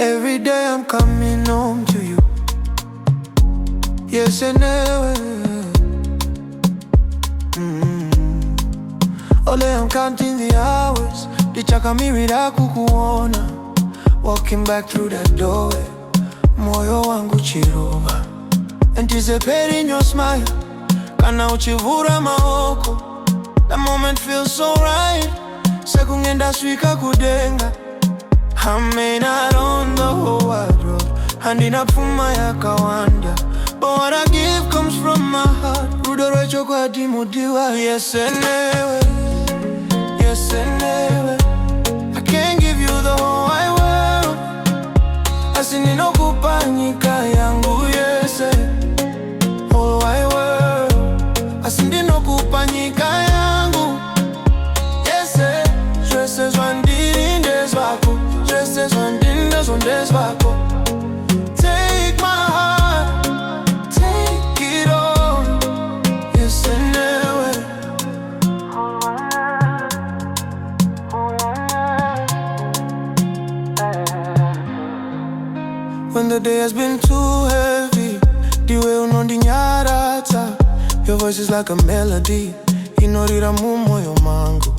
Every day I'm coming home to you. Yese Ne-weh. Ole, I'm counting the hours. Dichakamirira kukuona. Walking back through that doorway. Moyo wangu chiruba. Anticipating your smile. Kana uchivura maoko. That moment feels so right. Sekungenda swika kudenga. I may not own the whole wardrobe. Handina puma ya kawanda. But what I give comes from my heart. Rudore chokwa dimudiwa. Yese Ne-weh. Yese Ne-weh. I can't give you the whole wide world. Asinino kupanyika yangu yese. Whole wide world. Asindino kupanyika yangu yese. Dresses one did wako. Dresses one did wako. Take my heart, take it all. Yese Ne-weh. When the day has been too heavy, the way unondinyarata. Your voice is like a melody. Inorira mumoyo mangu.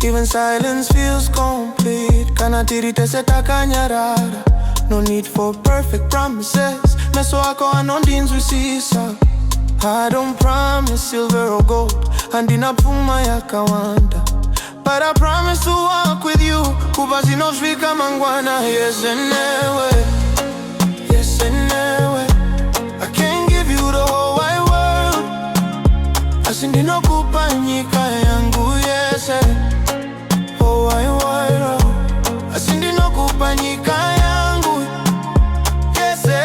Even silence feels complete. Kana tirite setaka nyarara. No need for perfect promises. Meso wako anondinzwisisa. I don't promise silver or gold. Handina puma ya kawanda. But I promise to walk with you. Kubasi no shvika mangwana. Yese Ne-weh. Yese Ne-weh. I can't give you the whole wide world. Asindino kupanyika yangu yese. Whole wide world. Asindino kupanyika yangu yese.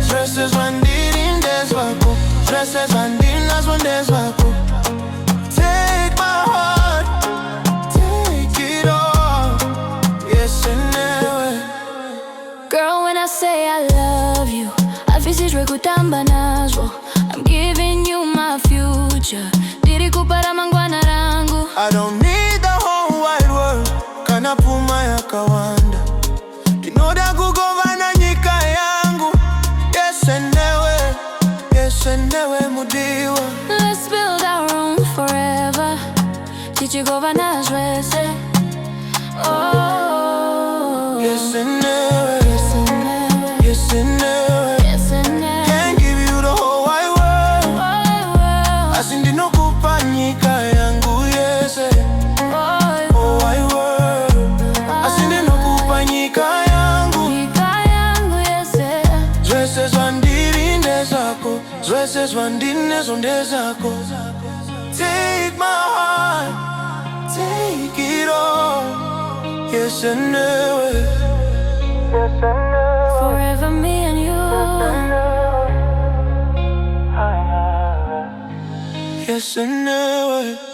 Dresses one did in des wako. Dresses one did wako. Take my heart, take it all. Yese Ne-weh. Girl, when I say I love you, afisishwe kutamba nazwo. I'm giving you my future. Diri kupara mangwana rangu. I don't need the whole wide world. Kana puma ya kawanda. Dinoda kugovana nyika yangu. Yese Ne-weh. Yese Ne-weh mudiwa. Let's build our own forever. Chichigovana zwese. Oh, Yese Ne-weh. Yese Ne-weh. Yese Ne-weh. Yese Ne-weh. Can't give you the whole wide world. Asindino kupanyika yangu yese. Whole wide world. Asindino kupanyika yangu. Dresses one did in des wako. Dresses one did des wako. Take my heart, take it all. Yese Ne-weh. Forever me and you. Yese Ne-weh.